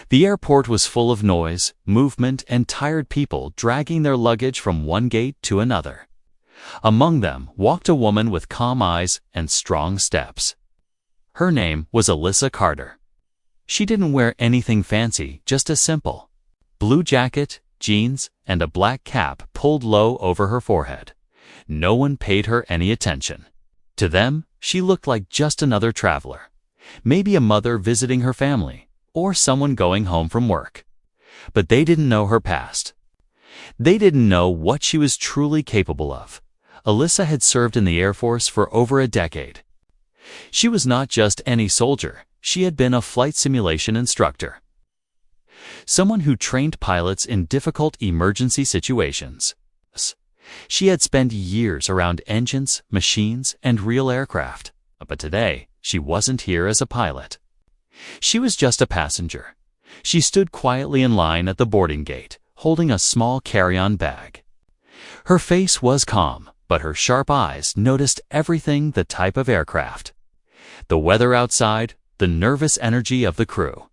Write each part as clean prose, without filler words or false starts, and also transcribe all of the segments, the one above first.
The airport was full of noise, movement, and tired people dragging their luggage from one gate to another. Among them walked a woman with calm eyes and strong steps. Her name was Alyssa Carter. She didn't wear anything fancy, just a simple blue jacket, jeans, and a black cap pulled low over her forehead. No one paid her any attention. To them, she looked like just another traveler, maybe a mother visiting her family, or someone going home from work. But they didn't know her past. They didn't know what she was truly capable of. Alyssa had served in the Air Force for over a decade. She was not just any soldier, she had been a flight simulation instructor. Someone who trained pilots in difficult emergency situations. She had spent years around engines, machines, and real aircraft. But today, she wasn't here as a pilot. She was just a passenger. She stood quietly in line at the boarding gate, holding a small carry-on bag. Her face was calm, but her sharp eyes noticed everything: the type of aircraft, the weather outside, the nervous energy of the crew.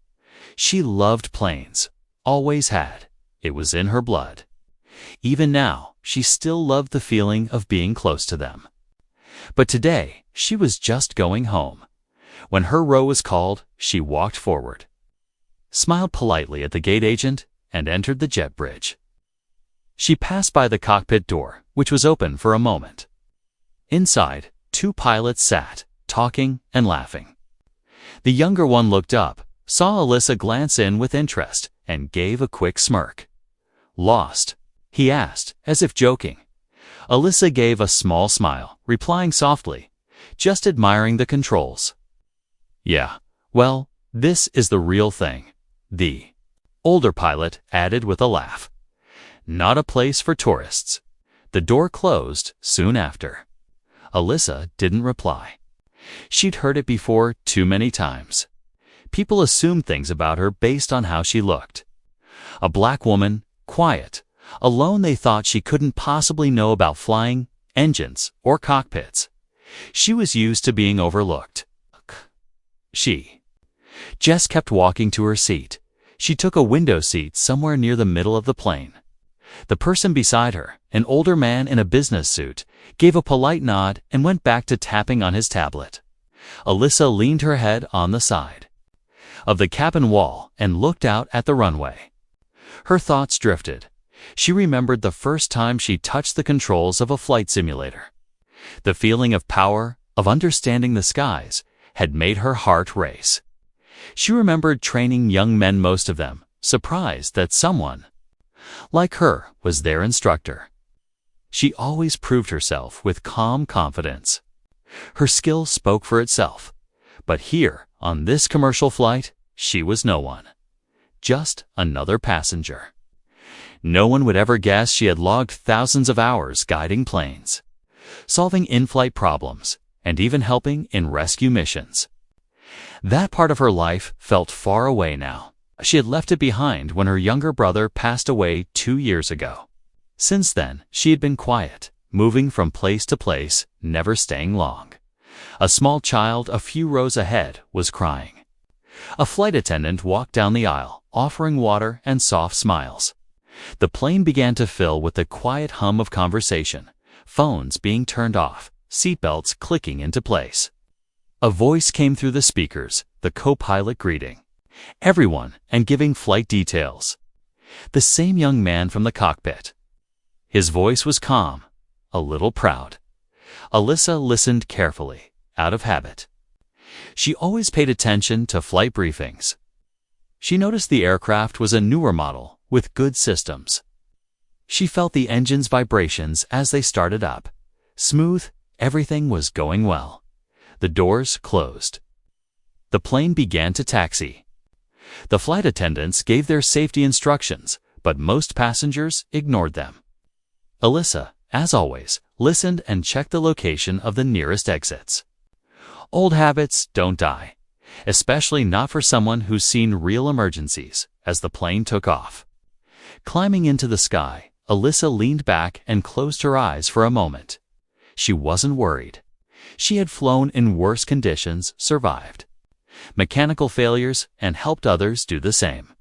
She loved planes, always had. It was in her blood. Even now, she still loved the feeling of being close to them. But today, she was just going home. When her row was called, she walked forward, smiled politely at the gate agent, and entered the jet bridge. She passed by the cockpit door, which was open for a moment. Inside, two pilots sat, talking and laughing. The younger one looked up, saw Alyssa glance in with interest, and gave a quick smirk. "Lost?" he asked, as if joking. Alyssa gave a small smile, replying softly, "Just admiring the controls." "Yeah, well, this is the real thing," the older pilot added with a laugh. "Not a place for tourists." The door closed soon after. Alyssa didn't reply. She'd heard it before too many times. People assumed things about her based on how she looked. A black woman, quiet, alone. They thought she couldn't possibly know about flying, engines, or cockpits. She was used to being overlooked. Jess kept walking to her seat. She took a window seat somewhere near the middle of the plane. The person beside her, an older man in a business suit, gave a polite nod and went back to tapping on his tablet. Alyssa leaned her head on the side of the cabin wall and looked out at the runway. Her thoughts drifted. She remembered the first time she touched the controls of a flight simulator. The feeling of power, of understanding the skies, had made her heart race. She remembered training young men, most of them, surprised that someone like her was their instructor. She always proved herself with calm confidence. Her skill spoke for itself. But here, on this commercial flight, she was no one. Just another passenger. No one would ever guess she had logged thousands of hours guiding planes, solving in-flight problems, and even helping in rescue missions. That part of her life felt far away now. She had left it behind when her younger brother passed away 2 years ago. Since then, she had been quiet, moving from place to place, never staying long. A small child a few rows ahead was crying. A flight attendant walked down the aisle, offering water and soft smiles. The plane began to fill with the quiet hum of conversation, phones being turned off, seatbelts clicking into place. A voice came through the speakers, the co-pilot greeting everyone and giving flight details. The same young man from the cockpit. His voice was calm, a little proud. Alyssa listened carefully, out of habit. She always paid attention to flight briefings. She noticed the aircraft was a newer model with good systems. She felt the engine's vibrations as they started up. Smooth, everything was going well. The doors closed. The plane began to taxi. The flight attendants gave their safety instructions, but most passengers ignored them. Alyssa, as always, listened and checked the location of the nearest exits. Old habits don't die, especially not for someone who's seen real emergencies. As the plane took off, climbing into the sky, Alyssa leaned back and closed her eyes for a moment. She wasn't worried. She had flown in worse conditions, survived mechanical failures, and helped others do the same.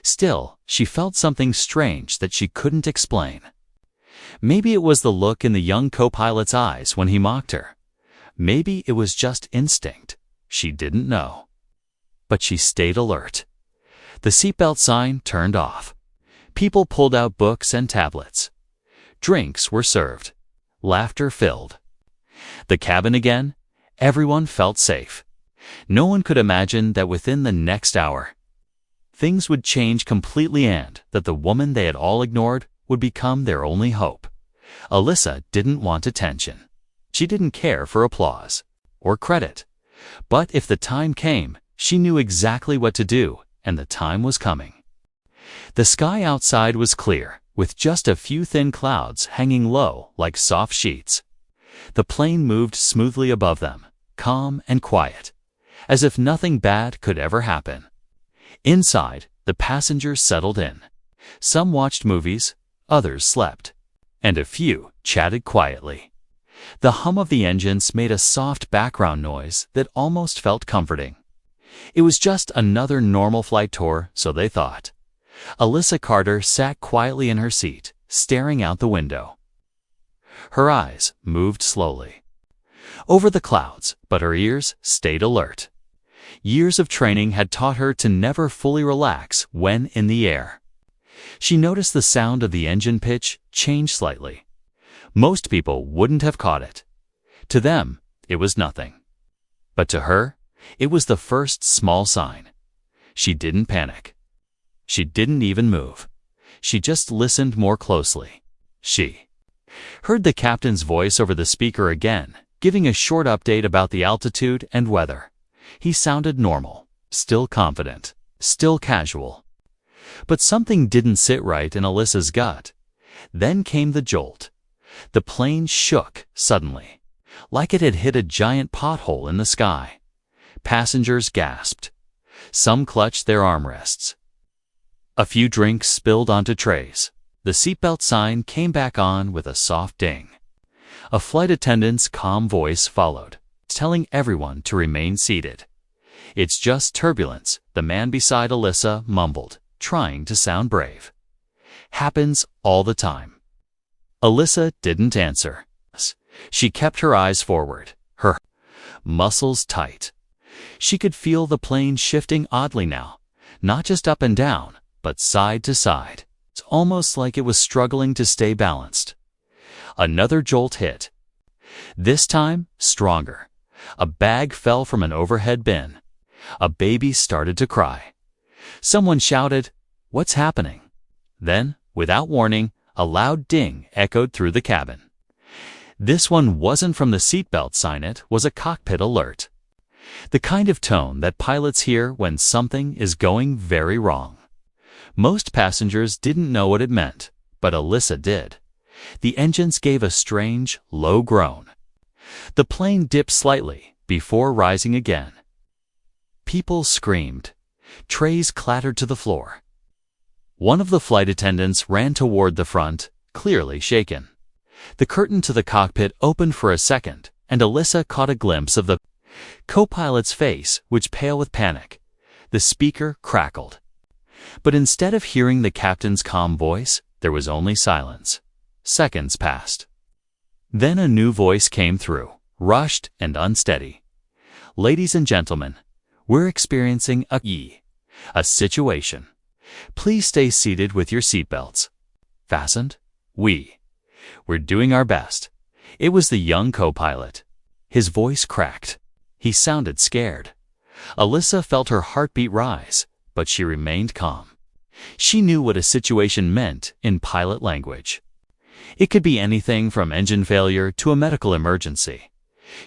Still, she felt something strange that she couldn't explain. Maybe it was the look in the young co-pilot's eyes when he mocked her. Maybe it was just instinct. She didn't know. But she stayed alert. The seatbelt sign turned off. People pulled out books and tablets. Drinks were served. Laughter filled the cabin again. Everyone felt safe. No one could imagine that within the next hour, things would change completely and that the woman they had all ignored would become their only hope. Alyssa didn't want attention. She didn't care for applause or credit. But if the time came, she knew exactly what to do, and the time was coming. The sky outside was clear, with just a few thin clouds hanging low like soft sheets. The plane moved smoothly above them, calm and quiet, as if nothing bad could ever happen. Inside, the passengers settled in. Some watched movies, others slept, and a few chatted quietly. The hum of the engines made a soft background noise that almost felt comforting. It was just another normal flight tour, so they thought. Alyssa Carter sat quietly in her seat, staring out the window. Her eyes moved slowly over the clouds, but her ears stayed alert. Years of training had taught her to never fully relax when in the air. She noticed the sound of the engine pitch change slightly. Most people wouldn't have caught it. To them, it was nothing. But to her, it was the first small sign. She didn't panic. She didn't even move. She just listened more closely. She heard the captain's voice over the speaker again, giving a short update about the altitude and weather. He sounded normal, still confident, still casual. But something didn't sit right in Alyssa's gut. Then came the jolt. The plane shook suddenly, like it had hit a giant pothole in the sky. Passengers gasped. Some clutched their armrests. A few drinks spilled onto trays. The seatbelt sign came back on with a soft ding. A flight attendant's calm voice followed, telling everyone to remain seated. "It's just turbulence," the man beside Alyssa mumbled, trying to sound brave. "Happens all the time." Alyssa didn't answer. She kept her eyes forward, her muscles tight. She could feel the plane shifting oddly now, not just up and down, but side to side. It's almost like it was struggling to stay balanced. Another jolt hit. This time, stronger. A bag fell from an overhead bin. A baby started to cry. Someone shouted, "What's happening?" Then, without warning, a loud ding echoed through the cabin. This one wasn't from the seatbelt sign, it was a cockpit alert. The kind of tone that pilots hear when something is going very wrong. Most passengers didn't know what it meant, but Alyssa did. The engines gave a strange, low groan. The plane dipped slightly before rising again. People screamed. Trays clattered to the floor. One of the flight attendants ran toward the front, clearly shaken. The curtain to the cockpit opened for a second, and Alyssa caught a glimpse of the co-pilot's face, which pale with panic. The speaker crackled. But instead of hearing the captain's calm voice, there was only silence. Seconds passed. Then a new voice came through, rushed and unsteady. "Ladies and gentlemen, we're experiencing a situation. Please stay seated with your seatbelts fastened. We're doing our best." It was the young co-pilot. His voice cracked. He sounded scared. Alyssa felt her heartbeat rise, but she remained calm. She knew what a situation meant in pilot language. It could be anything from engine failure to a medical emergency.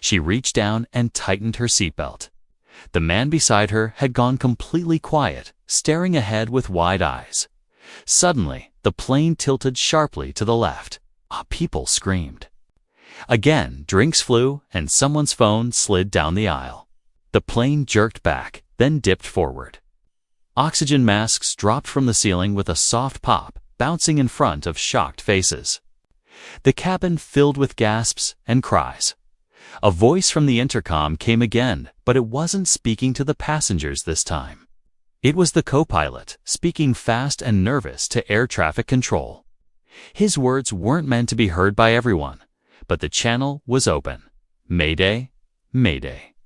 She reached down and tightened her seatbelt. The man beside her had gone completely quiet, staring ahead with wide eyes. Suddenly, the plane tilted sharply to the left. People screamed. Again, drinks flew, and someone's phone slid down the aisle. The plane jerked back, then dipped forward. Oxygen masks dropped from the ceiling with a soft pop, bouncing in front of shocked faces. The cabin filled with gasps and cries. A voice from the intercom came again, but it wasn't speaking to the passengers this time. It was the co-pilot, speaking fast and nervous to air traffic control. His words weren't meant to be heard by everyone, but the channel was open. Mayday, Mayday.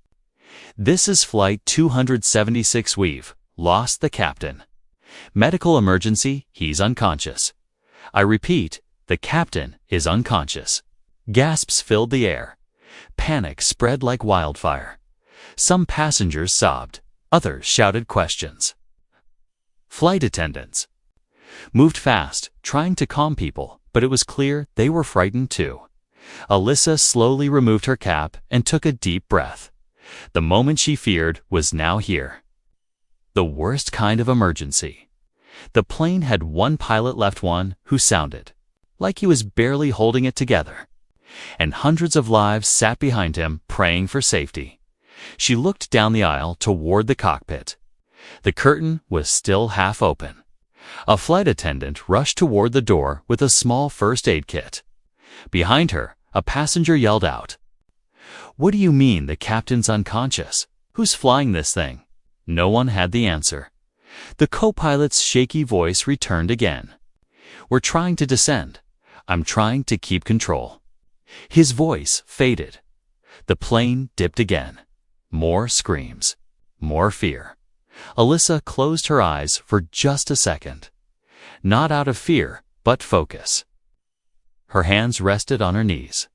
This is Flight 276. We've lost the captain. Medical emergency, he's unconscious. I repeat, the captain is unconscious. Gasps filled the air. Panic spread like wildfire. Some passengers sobbed. Others shouted questions. Flight attendants moved fast, trying to calm people, but it was clear they were frightened too. Alyssa slowly removed her cap and took a deep breath. The moment she feared was now here. The worst kind of emergency. The plane had one pilot left, one who sounded like he was barely holding it together. And hundreds of lives sat behind him, praying for safety. She looked down the aisle toward the cockpit. The curtain was still half open. A flight attendant rushed toward the door with a small first aid kit. Behind her, a passenger yelled out, "What do you mean the captain's unconscious? Who's flying this thing?" No one had the answer. The co-pilot's shaky voice returned again. "We're trying to descend. I'm trying to keep control." His voice faded. The plane dipped again. More screams. More fear. Alyssa closed her eyes for just a second. Not out of fear, but focus. Her hands rested on her knees.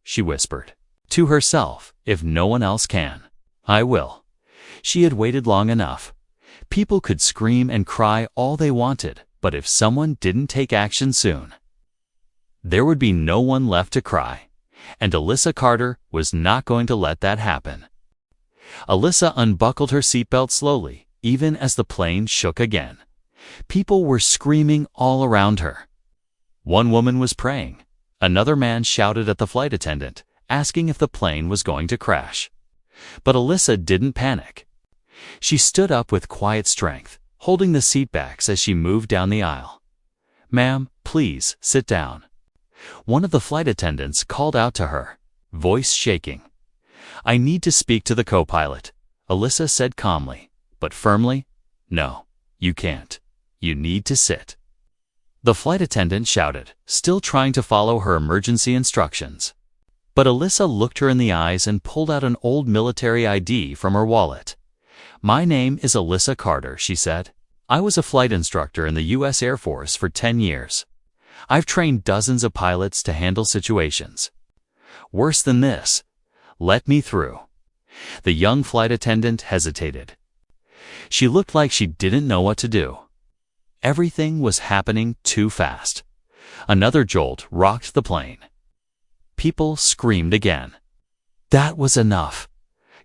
She whispered. To herself, if no one else can, I will. She had waited long enough. People could scream and cry all they wanted, but if someone didn't take action soon, there would be no one left to cry. And Alyssa Carter was not going to let that happen. Alyssa unbuckled her seatbelt slowly, even as the plane shook again. People were screaming all around her. One woman was praying. Another man shouted at the flight attendant, asking if the plane was going to crash. But Alyssa didn't panic. She stood up with quiet strength, holding the seatbacks as she moved down the aisle. "Ma'am, please, sit down." One of the flight attendants called out to her, voice shaking. "I need to speak to the co-pilot," Alyssa said calmly, but firmly. "No, you can't. You need to sit." The flight attendant shouted, still trying to follow her emergency instructions. But Alyssa looked her in the eyes and pulled out an old military ID from her wallet. "My name is Alyssa Carter," she said. "I was a flight instructor in the U.S. Air Force for 10 years. I've trained dozens of pilots to handle situations worse than this. Let me through." The young flight attendant hesitated. She looked like she didn't know what to do. Everything was happening too fast. Another jolt rocked the plane. People screamed again. That was enough.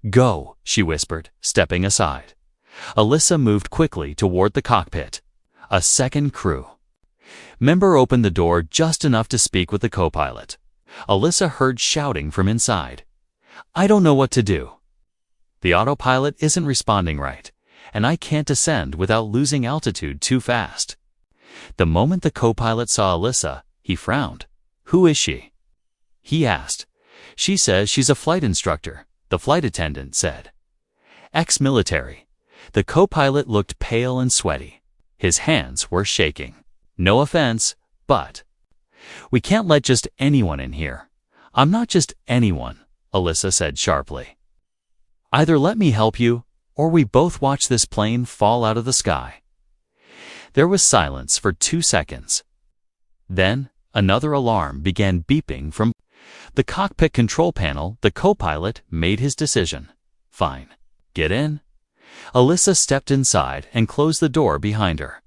"Go," she whispered, stepping aside. Alyssa moved quickly toward the cockpit. A second crew member opened the door just enough to speak with the co-pilot. Alyssa heard shouting from inside. "I don't know what to do. The autopilot isn't responding right, and I can't descend without losing altitude too fast." The moment the co-pilot saw Alyssa, he frowned. "Who is she?" he asked. "She says she's a flight instructor," the flight attendant said. "Ex-military." The co-pilot looked pale and sweaty. His hands were shaking. "No offense, but we can't let just anyone in here." "I'm not just anyone," Alyssa said sharply. "Either let me help you, or we both watch this plane fall out of the sky." There was silence for 2 seconds. Then, another alarm began beeping from the cockpit control panel. The co-pilot made his decision. "Fine. Get in." Alyssa stepped inside and closed the door behind her.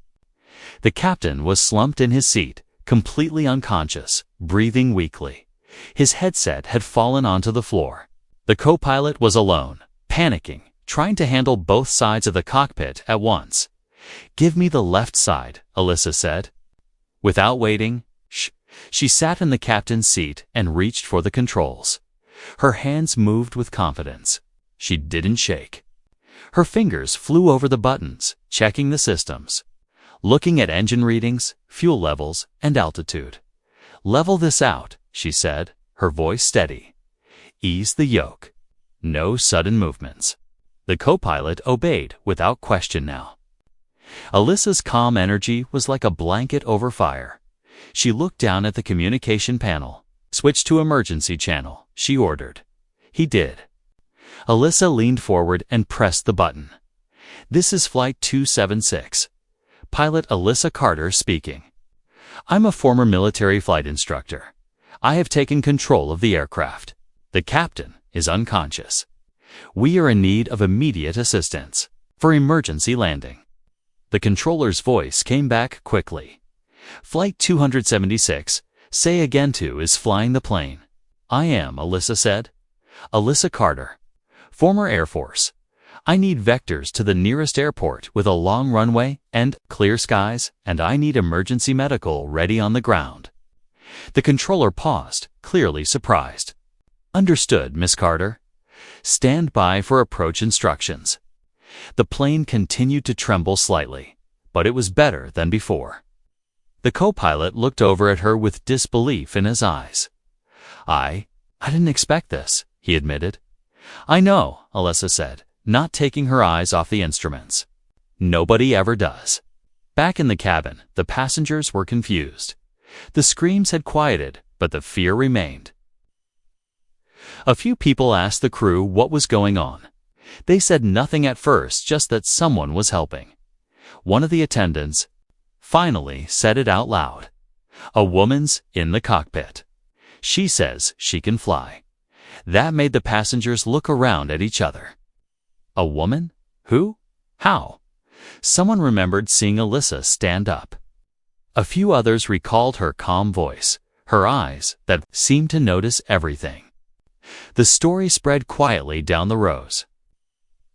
The captain was slumped in his seat, completely unconscious, breathing weakly. His headset had fallen onto the floor. The co-pilot was alone, panicking, trying to handle both sides of the cockpit at once. "Give me the left side," Alyssa said. Without waiting, she sat in the captain's seat and reached for the controls. Her hands moved with confidence. She didn't shake. Her fingers flew over the buttons, checking the systems, looking at engine readings, fuel levels, and altitude. "Level this out," she said, her voice steady. "Ease the yoke. No sudden movements." The co-pilot obeyed without question now. Alyssa's calm energy was like a blanket over fire. She looked down at the communication panel. "Switch to emergency channel," she ordered. He did. Alyssa leaned forward and pressed the button. "This is Flight 276. Pilot Alyssa Carter speaking. I'm a former military flight instructor. I have taken control of the aircraft. The captain is unconscious. We are in need of immediate assistance for emergency landing." The controller's voice came back quickly. "Flight 276, say again to is flying the plane." "I am," Alyssa said. "Alyssa Carter, former Air Force. I need vectors to the nearest airport with a long runway and clear skies, and I need emergency medical ready on the ground." The controller paused, clearly surprised. "Understood, Miss Carter. Stand by for approach instructions." The plane continued to tremble slightly, but it was better than before. The co-pilot looked over at her with disbelief in his eyes. I didn't expect this," he admitted. "I know," Alyssa said, not taking her eyes off the instruments. "Nobody ever does." Back in the cabin, the passengers were confused. The screams had quieted, but the fear remained. A few people asked the crew what was going on. They said nothing at first, just that someone was helping. One of the attendants finally said it out loud. "A woman's in the cockpit. She says she can fly." That made the passengers look around at each other. A woman? Who? How? Someone remembered seeing Alyssa stand up. A few others recalled her calm voice, her eyes that seemed to notice everything. The story spread quietly down the rows.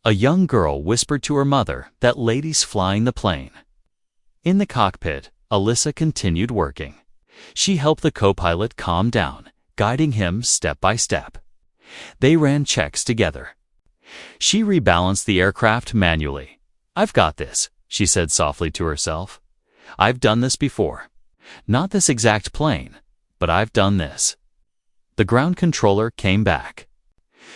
A young girl whispered to her mother that lady's flying the plane. In the cockpit, Alyssa continued working. She helped the co-pilot calm down, guiding him step by step. They ran checks together. She rebalanced the aircraft manually. "I've got this," she said softly to herself. "I've done this before. Not this exact plane, but I've done this." The ground controller came back.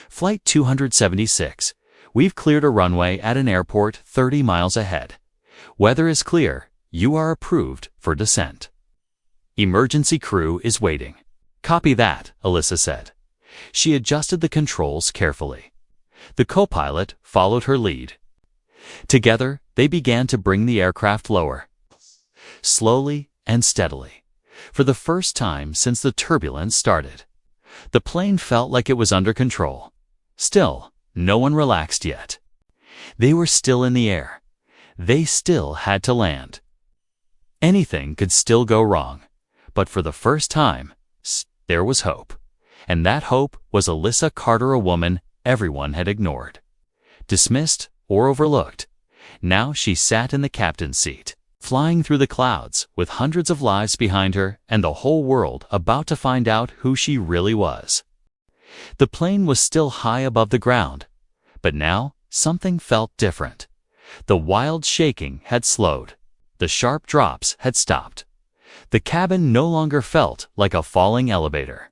"Flight 276, we've cleared a runway at an airport 30 miles ahead. Weather is clear. You are approved for descent. Emergency crew is waiting." "Copy that," Alyssa said. She adjusted the controls carefully. The co-pilot followed her lead. Together, they began to bring the aircraft lower. Slowly and steadily. For the first time since the turbulence started. The plane felt like it was under control. Still, no one relaxed yet. They were still in the air. They still had to land. Anything could still go wrong, but for the first time, there was hope. And that hope was Alyssa Carter, a woman everyone had ignored, dismissed, or overlooked. Now she sat in the captain's seat, flying through the clouds with hundreds of lives behind her and the whole world about to find out who she really was. The plane was still high above the ground, but now something felt different. The wild shaking had slowed. The sharp drops had stopped. The cabin no longer felt like a falling elevator.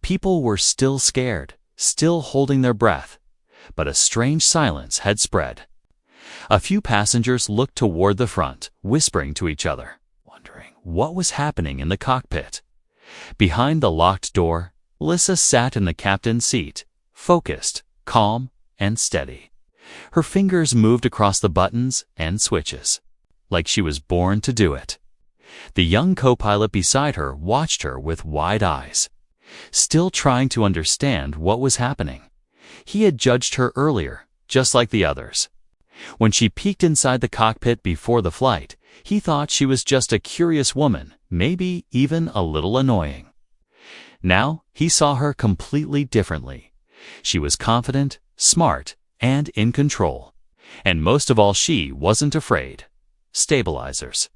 People were still scared, still holding their breath, but a strange silence had spread. A few passengers looked toward the front, whispering to each other, wondering what was happening in the cockpit. Behind the locked door, Alyssa sat in the captain's seat, focused, calm, and steady. Her fingers moved across the buttons and switches, like she was born to do it. The young co-pilot beside her watched her with wide eyes, still trying to understand what was happening. He had judged her earlier, just like the others. When she peeked inside the cockpit before the flight, he thought she was just a curious woman, maybe even a little annoying. Now, he saw her completely differently. She was confident, smart, and in control. And most of all, she wasn't afraid. Stabilizers.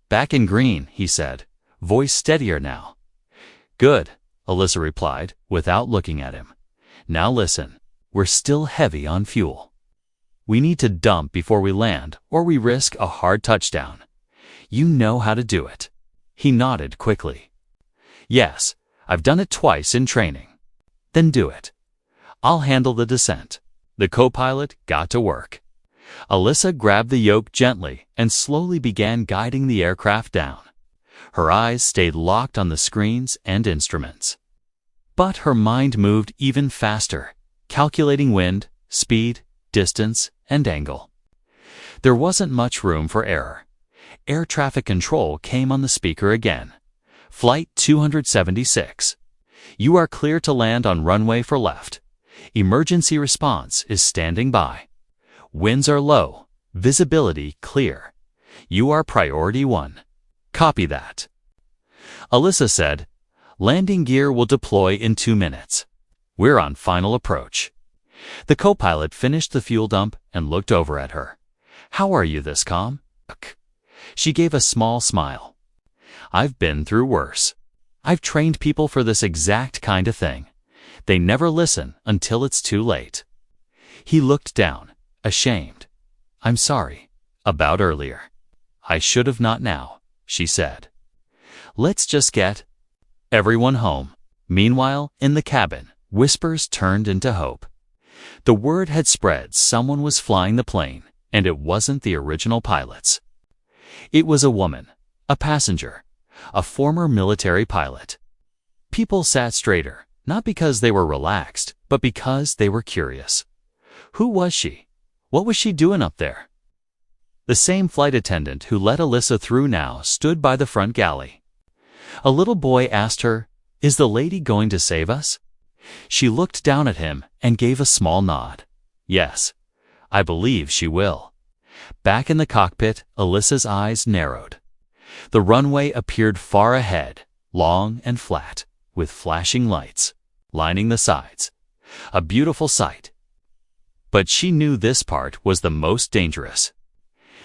"Back in green," he said, voice steadier now. "Good," Alyssa replied, without looking at him. "Now listen, we're still heavy on fuel. We need to dump before we land, or we risk a hard touchdown. You know how to do it." He nodded quickly. "Yes, I've done it twice in training." "Then do it. I'll handle the descent." The co-pilot got to work. Alyssa grabbed the yoke gently and slowly began guiding the aircraft down. Her eyes stayed locked on the screens and instruments. But her mind moved even faster, calculating wind, speed, distance, and angle. There wasn't much room for error. Air traffic control came on the speaker again. Flight 276. You are clear to land on runway for left. Emergency response is standing by. Winds are low. Visibility clear. You are priority 1. Copy that. Alyssa said, landing gear will deploy in 2 minutes. We're on final approach. The co-pilot finished the fuel dump and looked over at her. How are you this calm? She gave a small smile. I've been through worse. I've trained people for this exact kind of thing. They never listen until it's too late. He looked down, ashamed. I'm sorry. About earlier. I should have not now, she said. Let's just get everyone home. Meanwhile, in the cabin, whispers turned into hope. The word had spread someone was flying the plane, and it wasn't the original pilots. It was a woman, a passenger, a former military pilot. People sat straighter, not because they were relaxed, but because they were curious. Who was she? What was she doing up there? The same flight attendant who let Alyssa through now stood by the front galley. A little boy asked her, "Is the lady going to save us?" She looked down at him and gave a small nod. Yes, I believe she will. Back in the cockpit, Alyssa's eyes narrowed. The runway appeared far ahead, long and flat, with flashing lights, lining the sides. A beautiful sight. But she knew this part was the most dangerous.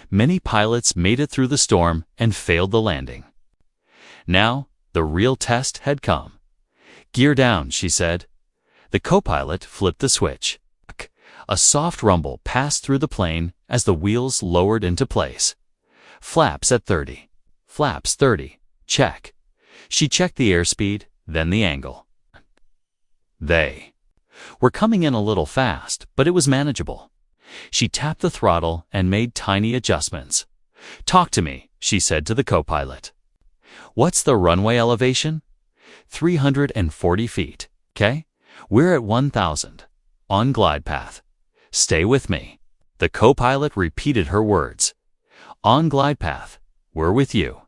Many pilots made it through the storm and failed the landing. Now, the real test had come. Gear down, she said. The co-pilot flipped the switch. A soft rumble passed through the plane as the wheels lowered into place. Flaps at 30. Flaps 30. Check. She checked the airspeed, then the angle. They were coming in a little fast, but it was manageable. She tapped the throttle and made tiny adjustments. Talk to me, she said to the co-pilot. What's the runway elevation? 340 feet, okay? We're at 1,000. On glide path. Stay with me. The co-pilot repeated her words. On glide path. We're with you.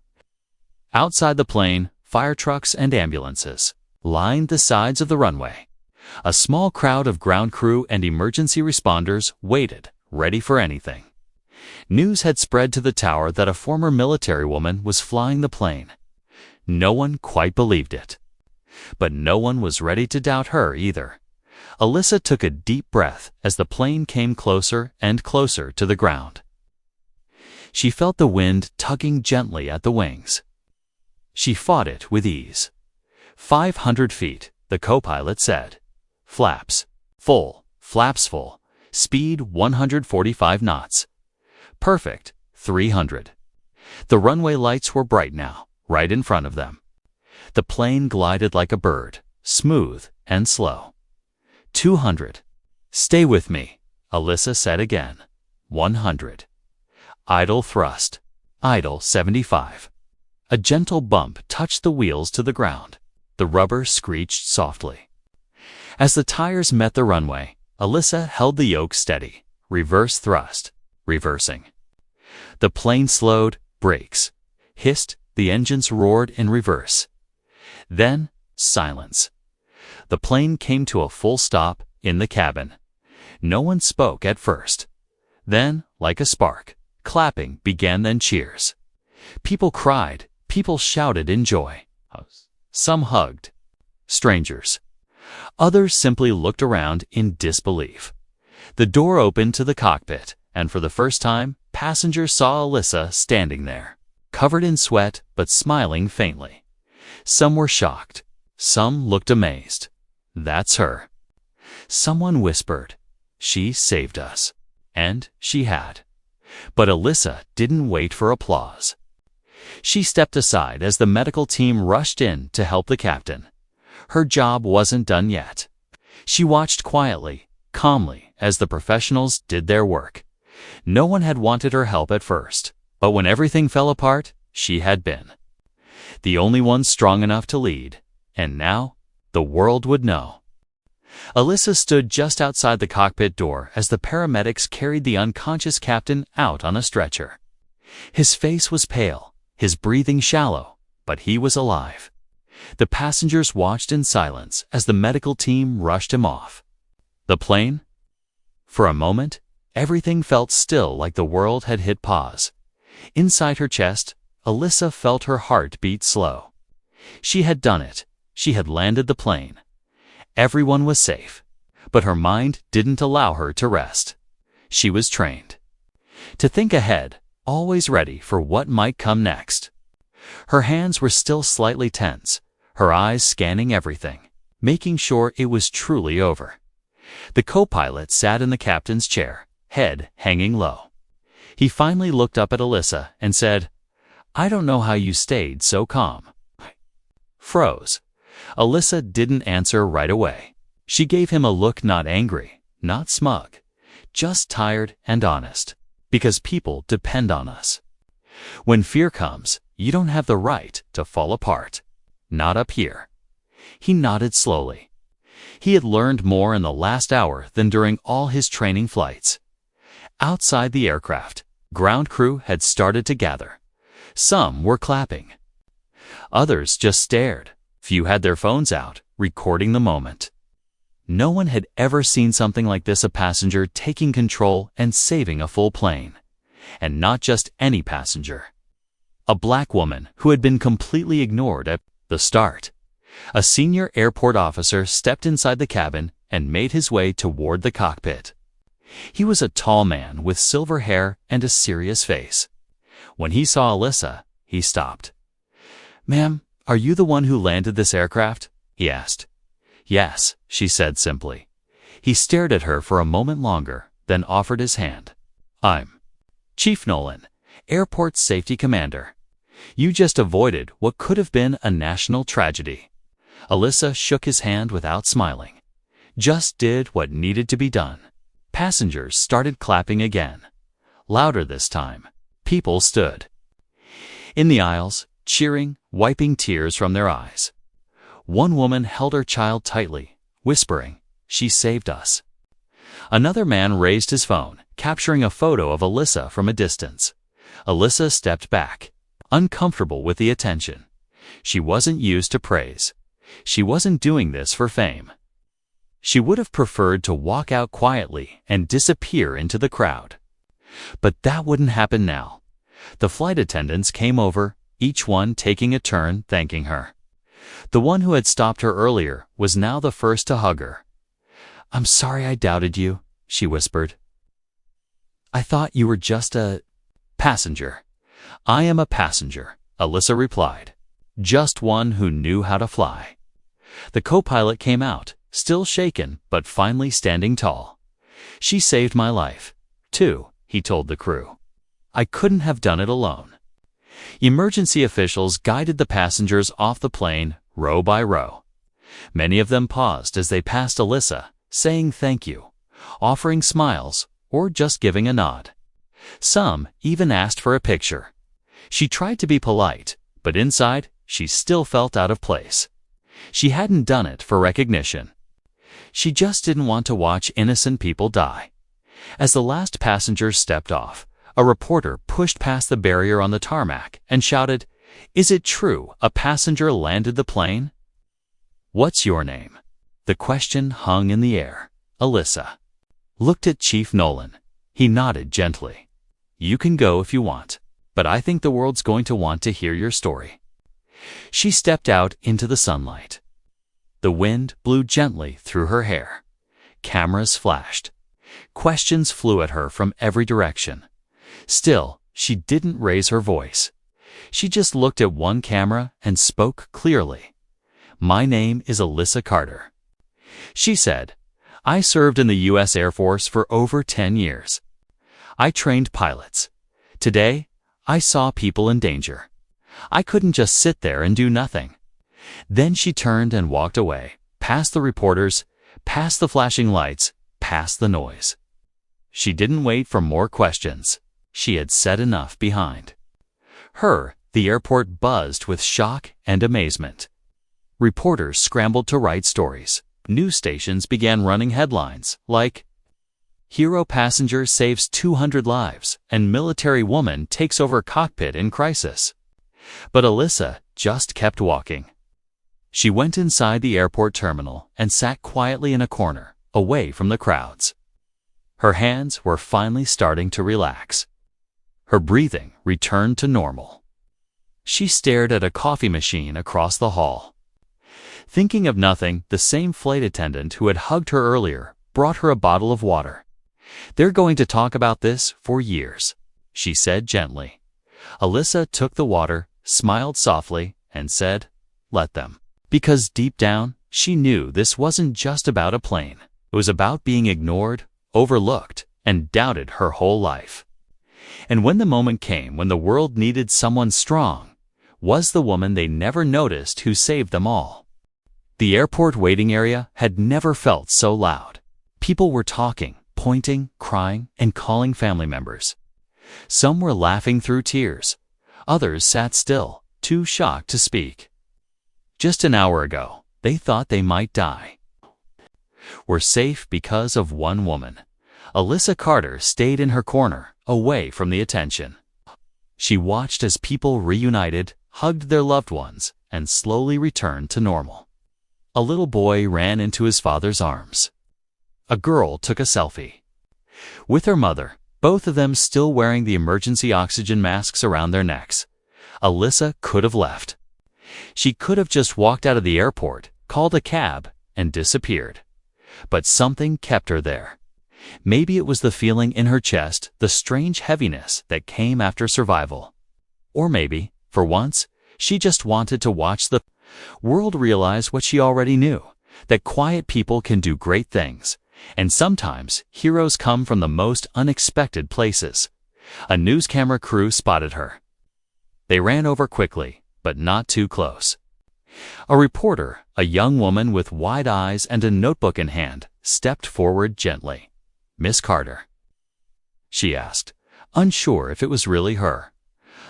Outside the plane, fire trucks and ambulances lined the sides of the runway. A small crowd of ground crew and emergency responders waited, ready for anything. News had spread to the tower that a former military woman was flying the plane. No one quite believed it. But no one was ready to doubt her either. Alyssa took a deep breath as the plane came closer and closer to the ground. She felt the wind tugging gently at the wings. She fought it with ease. 500 feet, the co-pilot said. Flaps full, flaps full, speed 145 knots. Perfect, 300. The runway lights were bright now, right in front of them. The plane glided like a bird, smooth and slow. 200. Stay with me, Alyssa said again. 100. Idle thrust. Idle 75. A gentle bump touched the wheels to the ground. The rubber screeched softly. As the tires met the runway, Alyssa held the yoke steady. Reverse thrust. Reversing. The plane slowed, brakes. Hissed, the engines roared in reverse. Then, silence. The plane came to a full stop in the cabin. No one spoke at first. Then, like a spark, clapping began, then cheers. People cried, people shouted in joy. Some hugged. Strangers. Others simply looked around in disbelief. The door opened to the cockpit, and for the first time, passengers saw Alyssa standing there, covered in sweat but smiling faintly. Some were shocked. Some looked amazed. That's her. Someone whispered, "She saved us." And she had. But Alyssa didn't wait for applause. She stepped aside as the medical team rushed in to help the captain. Her job wasn't done yet. She watched quietly, calmly as the professionals did their work. No one had wanted her help at first, but when everything fell apart, she had been the only one strong enough to lead, and now the world would know. Alyssa stood just outside the cockpit door as the paramedics carried the unconscious captain out on a stretcher. His face was pale, his breathing shallow, but he was alive. The passengers watched in silence as the medical team rushed him off. The plane? For a moment, everything felt still, like the world had hit pause. Inside her chest, Alyssa felt her heart beat slow. She had done it. She had landed the plane. Everyone was safe, but her mind didn't allow her to rest. She was trained to think ahead, always ready for what might come next. Her hands were still slightly tense, her eyes scanning everything, making sure it was truly over. The co-pilot sat in the captain's chair, head hanging low. He finally looked up at Alyssa and said, "I don't know how you stayed so calm." Froze. Alyssa didn't answer right away. She gave him a look, not angry, not smug, just tired and honest. Because people depend on us. When fear comes, you don't have the right to fall apart. Not up here. He nodded slowly. He had learned more in the last hour than during all his training flights. Outside the aircraft, ground crew had started to gather. Some were clapping. Others just stared. Few had their phones out, recording the moment. No one had ever seen something like this, a passenger taking control and saving a full plane. And not just any passenger. A black woman who had been completely ignored at the start. A senior airport officer stepped inside the cabin and made his way toward the cockpit. He was a tall man with silver hair and a serious face. When he saw Alyssa, he stopped. "Ma'am, are you the one who landed this aircraft?" he asked. "Yes," she said simply. He stared at her for a moment longer, then offered his hand. "I'm Chief Nolan, Airport Safety Commander. You just avoided what could have been a national tragedy." Alyssa shook his hand without smiling. Just did what needed to be done. Passengers started clapping again. Louder this time. People stood in the aisles, cheering, wiping tears from their eyes. One woman held her child tightly, whispering, "She saved us." Another man raised his phone, capturing a photo of Alyssa from a distance. Alyssa stepped back, uncomfortable with the attention. She wasn't used to praise. She wasn't doing this for fame. She would have preferred to walk out quietly and disappear into the crowd. But that wouldn't happen now. The flight attendants came over, each one taking a turn thanking her. The one who had stopped her earlier was now the first to hug her. "I'm sorry I doubted you," she whispered. "I thought you were just a passenger." "I am a passenger," Alyssa replied. "Just one who knew how to fly." The co-pilot came out, still shaken but finally standing tall. "She saved my life, too," he told the crew. "I couldn't have done it alone." Emergency officials guided the passengers off the plane, row by row. Many of them paused as they passed Alyssa, saying thank you, offering smiles, or just giving a nod. Some even asked for a picture. She tried to be polite, but inside, she still felt out of place. She hadn't done it for recognition. She just didn't want to watch innocent people die. As the last passenger stepped off, a reporter pushed past the barrier on the tarmac and shouted, "Is it true a passenger landed the plane?" "What's your name?" The question hung in the air. Alyssa looked at Chief Nolan. He nodded gently. "You can go if you want, but I think the world's going to want to hear your story." She stepped out into the sunlight. The wind blew gently through her hair. Cameras flashed. Questions flew at her from every direction. Still, she didn't raise her voice. She just looked at one camera and spoke clearly. "My name is Alyssa Carter," she said. "I served in the U.S. Air Force for over 10 years. I trained pilots. Today, I saw people in danger. I couldn't just sit there and do nothing." Then she turned and walked away, past the reporters, past the flashing lights, past the noise. She didn't wait for more questions. She had said enough behind her. The airport buzzed with shock and amazement. Reporters scrambled to write stories. News stations began running headlines like, "Hero passenger saves 200 lives, and military woman takes over cockpit in crisis." But Alyssa just kept walking. She went inside the airport terminal and sat quietly in a corner, away from the crowds. Her hands were finally starting to relax. Her breathing returned to normal. She stared at a coffee machine across the hall. Thinking of nothing, the same flight attendant who had hugged her earlier brought her a bottle of water. "They're going to talk about this for years," she said gently. Alyssa took the water, smiled softly, and said, "Let them." Because deep down, she knew this wasn't just about a plane. It was about being ignored, overlooked, and doubted her whole life. And when the moment came when the world needed someone strong, was the woman they never noticed who saved them all. The airport waiting area had never felt so loud. People were talking, pointing, crying, and calling family members. Some were laughing through tears. Others sat still, too shocked to speak. Just an hour ago, they thought they might die. Were safe because of one woman. Alyssa Carter stayed in her corner, away from the attention. She watched as people reunited, hugged their loved ones, and slowly returned to normal. A little boy ran into his father's arms. A girl took a selfie with her mother, both of them still wearing the emergency oxygen masks around their necks. Alyssa could have left. She could have just walked out of the airport, called a cab, and disappeared. But something kept her there. Maybe it was the feeling in her chest, the strange heaviness that came after survival. Or maybe, for once, she just wanted to watch the world realize what she already knew, that quiet people can do great things, and sometimes heroes come from the most unexpected places. A news camera crew spotted her. They ran over quickly, but not too close. A reporter, a young woman with wide eyes and a notebook in hand, stepped forward gently. "Miss Carter?" she asked, unsure if it was really her.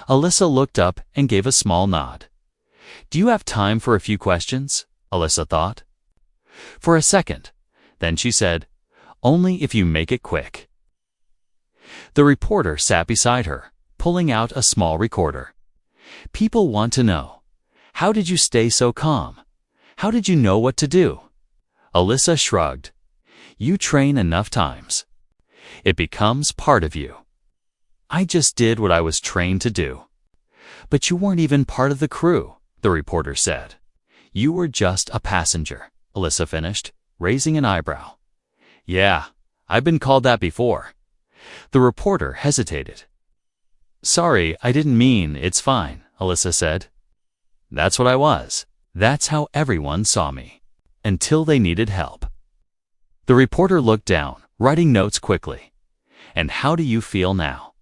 Alyssa looked up and gave a small nod. "Do you have time for a few questions?" Alyssa thought. For a second, then she said, "Only if you make it quick." The reporter sat beside her, pulling out a small recorder. "People want to know. How did you stay so calm? How did you know what to do?" Alyssa shrugged. "You train enough times. It becomes part of you." "I just did what I was trained to do." "But you weren't even part of the crew," the reporter said. "You were just a passenger," Alyssa finished, raising an eyebrow. "Yeah, I've been called that before." The reporter hesitated. "Sorry, I didn't mean it's fine," Alyssa said. "That's what I was. That's how everyone saw me. Until they needed help." The reporter looked down, writing notes quickly. "And how do you feel now?"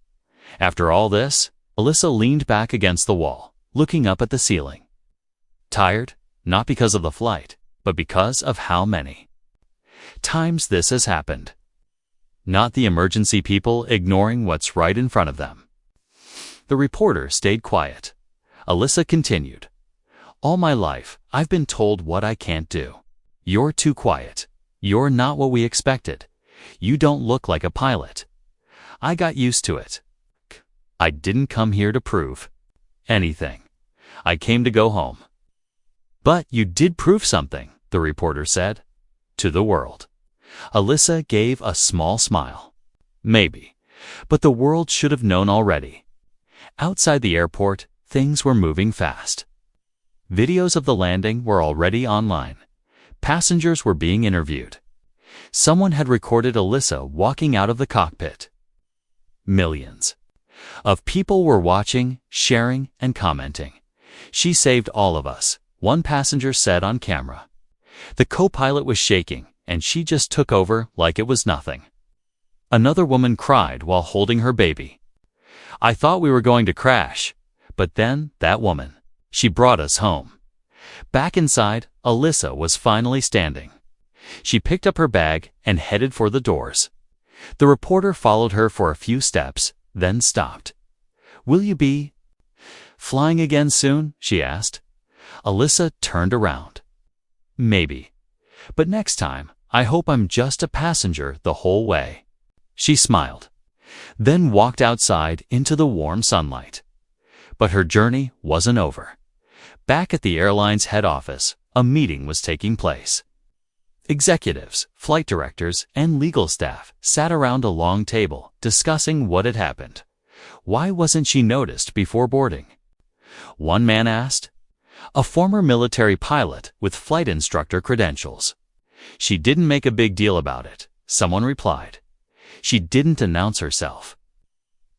After all this, Alyssa leaned back against the wall, looking up at the ceiling. Tired, not because of the flight, but because of how many times this has happened. Not the emergency people ignoring what's right in front of them. The reporter stayed quiet. Alyssa continued. "All my life, I've been told what I can't do. You're too quiet. You're not what we expected. You don't look like a pilot." I got used to it. I didn't come here to prove anything. I came to go home. "But you did prove something," the reporter said. "To the world." Alyssa gave a small smile. "Maybe. But the world should have known already." Outside the airport, things were moving fast. Videos of the landing were already online. Passengers were being interviewed. Someone had recorded Alyssa walking out of the cockpit. Millions of people were watching, sharing, and commenting. "She saved all of us," one passenger said on camera. "The co-pilot was shaking, and she just took over like it was nothing." Another woman cried while holding her baby. "I thought we were going to crash, but then that woman, she brought us home." Back inside, Alyssa was finally standing. She picked up her bag and headed for the doors. The reporter followed her for a few steps, then stopped. "Will you be flying again soon?" she asked. Alyssa turned around. "Maybe. But next time, I hope I'm just a passenger the whole way." She smiled, then walked outside into the warm sunlight. But her journey wasn't over. Back at the airline's head office, a meeting was taking place. Executives, flight directors, and legal staff sat around a long table discussing what had happened. Why wasn't she noticed before boarding? One man asked. A former military pilot with flight instructor credentials. She didn't make a big deal about it, someone replied. She didn't announce herself.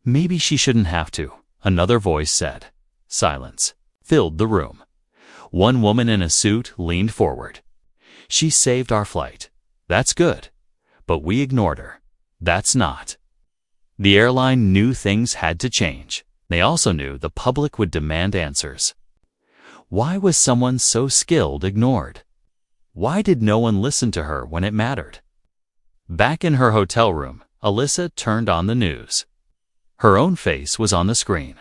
Maybe she shouldn't have to, another voice said. Silence filled the room. One woman in a suit leaned forward. She saved our flight. That's good. But we ignored her. That's not. The airline knew things had to change. They also knew the public would demand answers. Why was someone so skilled ignored? Why did no one listen to her when it mattered? Back in her hotel room, Alyssa turned on the news. Her own face was on the screen.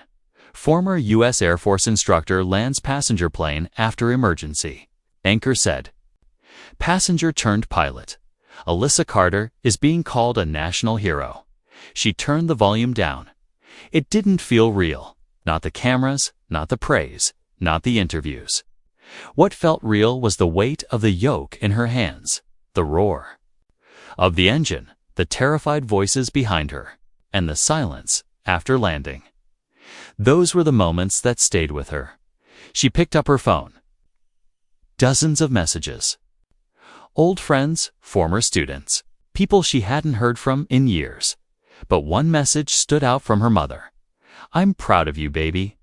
Former U.S. Air Force instructor lands passenger plane after emergency. Anchor said. Passenger turned pilot. Alyssa Carter is being called a national hero. She turned the volume down. It didn't feel real. Not the cameras, not the praise, not the interviews. What felt real was the weight of the yoke in her hands, the roar of the engine, the terrified voices behind her, and the silence after landing. Those were the moments that stayed with her. She picked up her phone. Dozens of messages. Old friends, former students, people she hadn't heard from in years. But one message stood out from her mother. I'm proud of you, baby.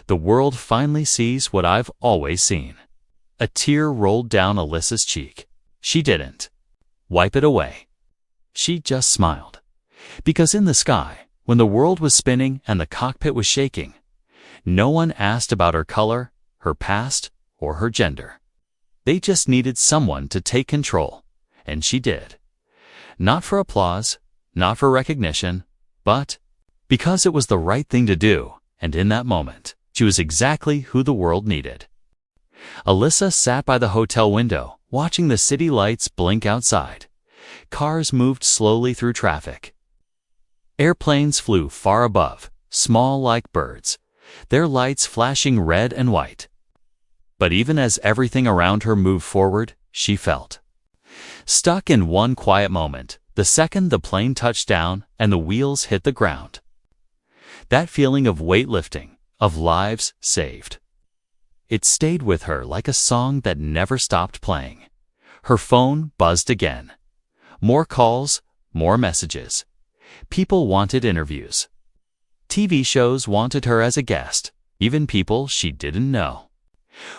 The world finally sees what I've always seen. A tear rolled down Alyssa's cheek. She didn't wipe it away. She just smiled. Because in the sky, when the world was spinning and the cockpit was shaking, no one asked about her color, her past, or her gender. They just needed someone to take control, and she did. Not for applause, not for recognition, but because it was the right thing to do, and in that moment, she was exactly who the world needed. Alyssa sat by the hotel window, watching the city lights blink outside. Cars moved slowly through traffic. Airplanes flew far above, small like birds, their lights flashing red and white. But even as everything around her moved forward, she felt stuck in one quiet moment, the second the plane touched down and the wheels hit the ground. That feeling of weight lifting, of lives saved. It stayed with her like a song that never stopped playing. Her phone buzzed again. More calls, more messages. People wanted interviews. TV shows wanted her as a guest, even people she didn't know.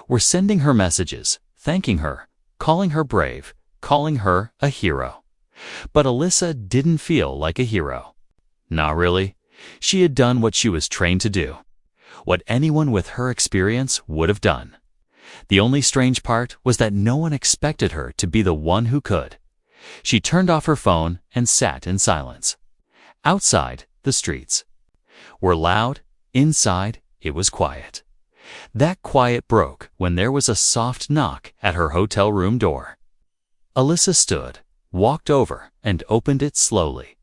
Were sending her messages, thanking her, calling her brave, calling her a hero. But Alyssa didn't feel like a hero. Not really. She had done what she was trained to do. What anyone with her experience would have done. The only strange part was that no one expected her to be the one who could. She turned off her phone and sat in silence. Outside, the streets were loud. Inside, it was quiet. That quiet broke when there was a soft knock at her hotel room door. Alyssa stood, walked over, and opened it slowly.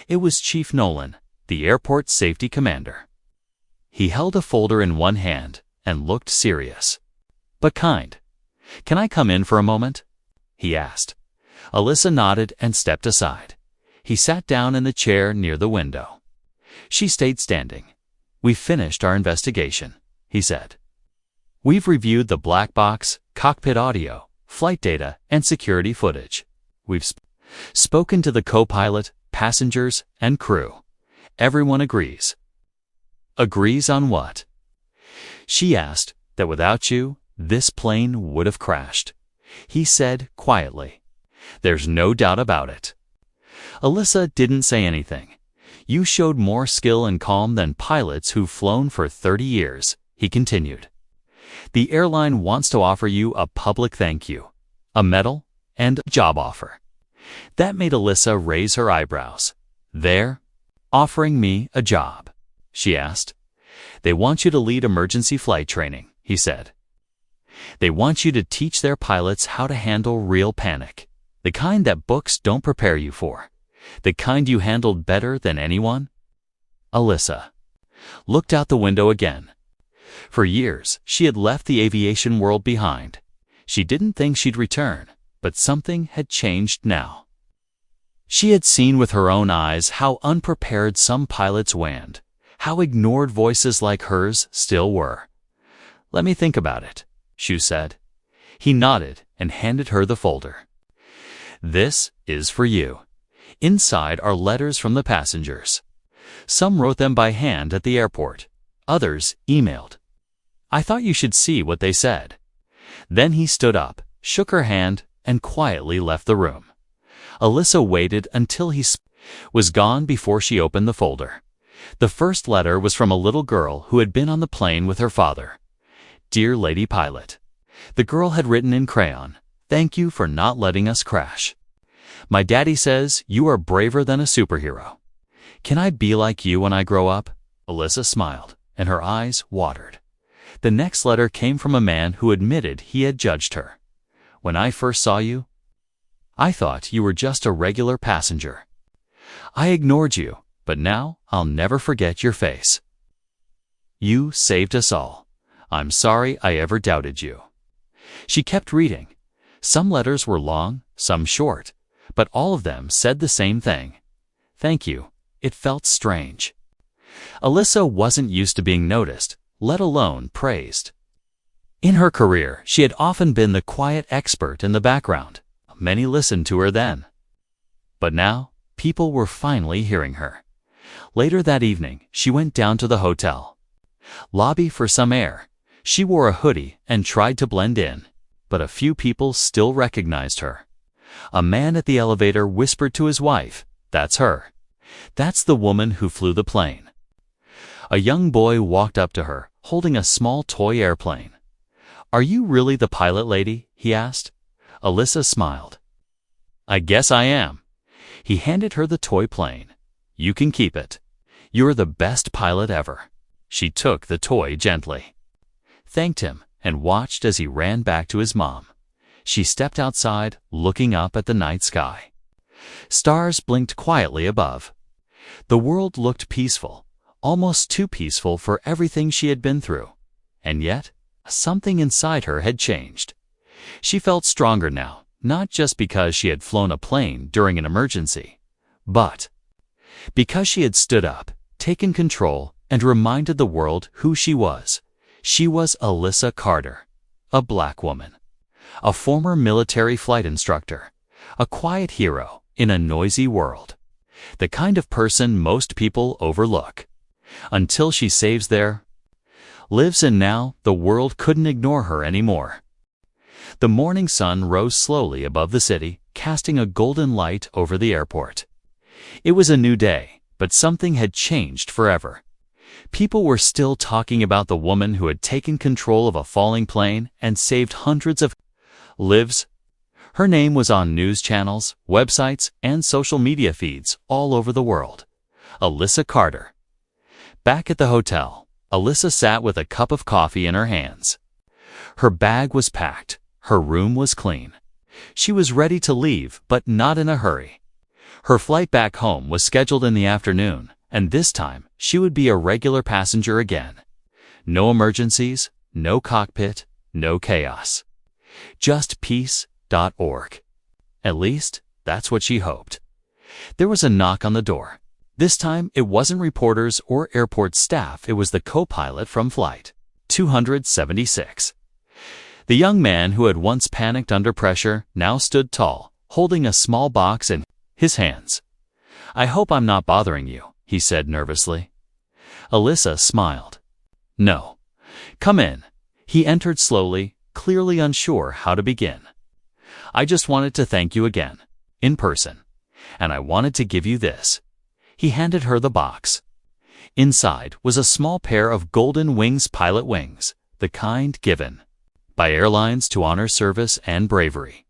It was Chief Nolan, the airport safety commander. He held a folder in one hand and looked serious, but kind. "Can I come in for a moment?" he asked. Alyssa nodded and stepped aside. He sat down in the chair near the window. She stayed standing. "We've finished our investigation," he said. "We've reviewed the black box, cockpit audio, flight data, and security footage. We've spoken to the co-pilot, passengers, and crew. Everyone agrees." Agrees on what? She asked. "That without you, this plane would have crashed," he said quietly. "There's no doubt about it." Alyssa didn't say anything. "You showed more skill and calm than pilots who've flown for 30 years, he continued. "The airline wants to offer you a public thank you. A medal, and a job offer. That made Alyssa raise her eyebrows. "They're offering me a job?" she asked. "They want you to lead emergency flight training," he said. "They want you to teach their pilots how to handle real panic, the kind that books don't prepare you for, the kind you handled better than anyone." Alyssa looked out the window again. For years, she had left the aviation world behind. She didn't think she'd return, but something had changed now. She had seen with her own eyes how unprepared some pilots wanned, how ignored voices like hers still were. "Let me think about it," Shu said. He nodded and handed her the folder. "This is for you. Inside are letters from the passengers. Some wrote them by hand at the airport. Others emailed. I thought you should see what they said." Then he stood up, shook her hand, and quietly left the room. Alyssa waited until he was gone before she opened the folder. The first letter was from a little girl who had been on the plane with her father. "Dear Lady Pilot." The girl had written in crayon, "Thank you for not letting us crash. My daddy says you are braver than a superhero. Can I be like you when I grow up?" Alyssa smiled, and her eyes watered. The next letter came from a man who admitted he had judged her. "When I first saw you, I thought you were just a regular passenger. I ignored you, but now I'll never forget your face. You saved us all. I'm sorry I ever doubted you." She kept reading. Some letters were long, some short, but all of them said the same thing. "Thank you." It felt strange. Alyssa wasn't used to being noticed, let alone praised. In her career, she had often been the quiet expert in the background. Many listened to her then. But now, people were finally hearing her. Later that evening, she went down to the hotel lobby for some air. She wore a hoodie and tried to blend in, but a few people still recognized her. A man at the elevator whispered to his wife, "That's her. That's the woman who flew the plane." A young boy walked up to her, holding a small toy airplane. "Are you really the pilot lady?" he asked. Alyssa smiled. "I guess I am." He handed her the toy plane. "You can keep it. You're the best pilot ever." She took the toy gently, thanked him, and watched as he ran back to his mom. She stepped outside, looking up at the night sky. Stars blinked quietly above. The world looked peaceful, almost too peaceful for everything she had been through. And yet, something inside her had changed. She felt stronger now, not just because she had flown a plane during an emergency, but because she had stood up, taken control, and reminded the world who she was. She was Alyssa Carter, a black woman, a former military flight instructor, a quiet hero in a noisy world, the kind of person most people overlook. Until she saves their lives, and now the world couldn't ignore her anymore. The morning sun rose slowly above the city, casting a golden light over the airport. It was a new day, but something had changed forever. People were still talking about the woman who had taken control of a falling plane and saved hundreds of lives. Her name was on news channels, websites, and social media feeds all over the world. Alyssa Carter. Back at the hotel, Alyssa sat with a cup of coffee in her hands. Her bag was packed. Her room was clean. She was ready to leave, but not in a hurry. Her flight back home was scheduled in the afternoon, and this time she would be a regular passenger again. No emergencies, no cockpit, no chaos. Just peace.org. At least, that's what she hoped. There was a knock on the door. This time, it wasn't reporters or airport staff, it was the co-pilot from Flight 276. The young man who had once panicked under pressure now stood tall, holding a small box in his hands. "I hope I'm not bothering you," he said nervously. Alyssa smiled. "No. Come in." He entered slowly, clearly unsure how to begin. "I just wanted to thank you again, in person. And I wanted to give you this." He handed her the box. Inside was a small pair of Golden Wings pilot wings, the kind given by airlines to honor service and bravery.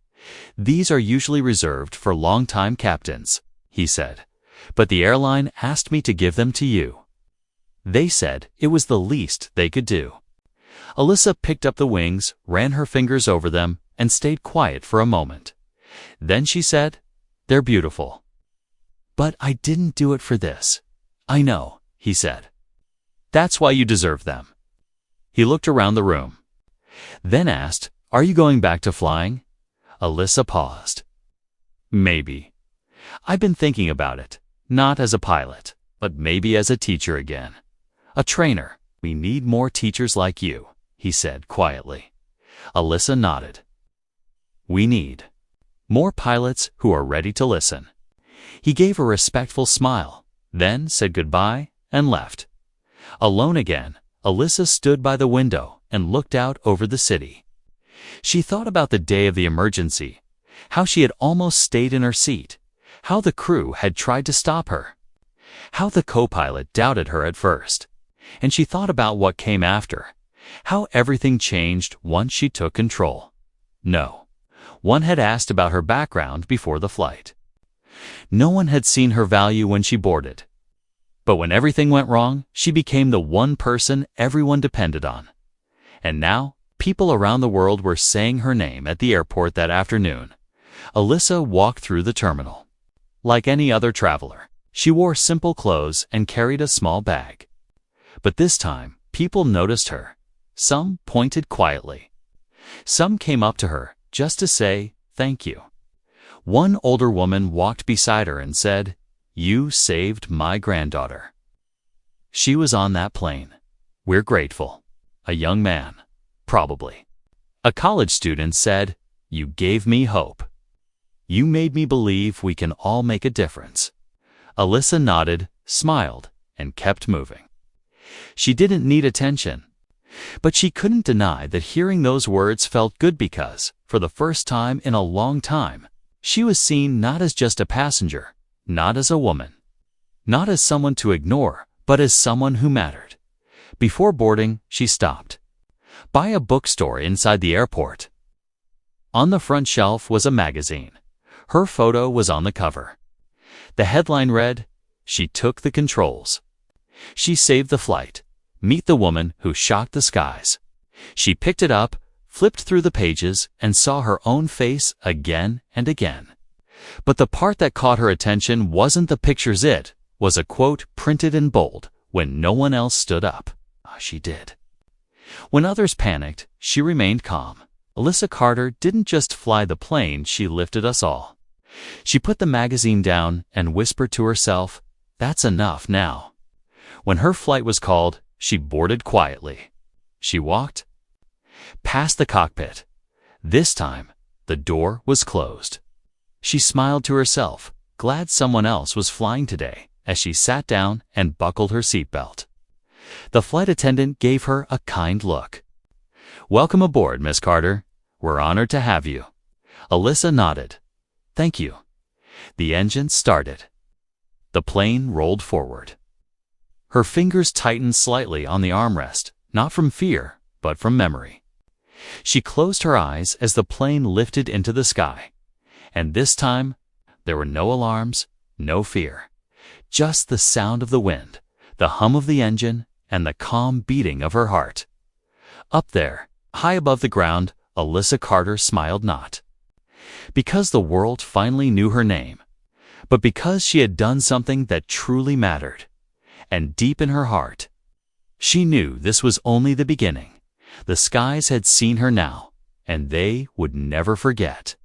"These are usually reserved for long-time captains," he said, "but the airline asked me to give them to you." They said it was the least they could do. Alyssa picked up the wings, ran her fingers over them, and stayed quiet for a moment. Then she said, "They're beautiful." "But I didn't do it for this." "I know," he said. "That's why you deserve them." He looked around the room, then asked, "Are you going back to flying?" Alyssa paused. "Maybe. I've been thinking about it, not as a pilot, but maybe as a teacher again. A trainer. We need more teachers like you," he said quietly. Alyssa nodded. "We need more pilots who are ready to listen." He gave a respectful smile, then said goodbye and left. Alone again, Alyssa stood by the window and looked out over the city. She thought about the day of the emergency, how she had almost stayed in her seat, how the crew had tried to stop her, how the co-pilot doubted her at first, and she thought about what came after, how everything changed once she took control. No one had asked about her background before the flight. No one had seen her value when she boarded. But when everything went wrong, she became the one person everyone depended on. And now, people around the world were saying her name at the airport that afternoon. Alyssa walked through the terminal. Like any other traveler, she wore simple clothes and carried a small bag. But this time, people noticed her. Some pointed quietly. Some came up to her just to say thank you. One older woman walked beside her and said, "You saved my granddaughter." She was on that plane. "We're grateful." A young man, probably a college student, said, "You gave me hope. You made me believe we can all make a difference." Alyssa nodded, smiled, and kept moving. She didn't need attention. But she couldn't deny that hearing those words felt good because, for the first time in a long time, she was seen not as just a passenger, not as a woman, not as someone to ignore, but as someone who mattered. Before boarding, she stopped by a bookstore inside the airport. On the front shelf was a magazine. Her photo was on the cover. The headline read, "She took the controls. She saved the flight. Meet the woman who shocked the skies." She picked it up, flipped through the pages, and saw her own face again and again. But the part that caught her attention wasn't the pictures. It was a quote printed in bold. When no one else stood up, she did. When others panicked, she remained calm. Alyssa Carter didn't just fly the plane, she lifted us all. She put the magazine down and whispered to herself, "That's enough now." When her flight was called, she boarded quietly. She walked past the cockpit. This time, the door was closed. She smiled to herself, glad someone else was flying today, as she sat down and buckled her seatbelt. The flight attendant gave her a kind look. "Welcome aboard, Miss Carter. We're honored to have you." Alyssa nodded. "Thank you." The engine started. The plane rolled forward. Her fingers tightened slightly on the armrest, not from fear, but from memory. She closed her eyes as the plane lifted into the sky. And this time, there were no alarms, no fear. Just the sound of the wind, the hum of the engine, and the calm beating of her heart. Up there, high above the ground, Alyssa Carter smiled not because the world finally knew her name, but because she had done something that truly mattered. And deep in her heart, she knew this was only the beginning. The skies had seen her now, and they would never forget.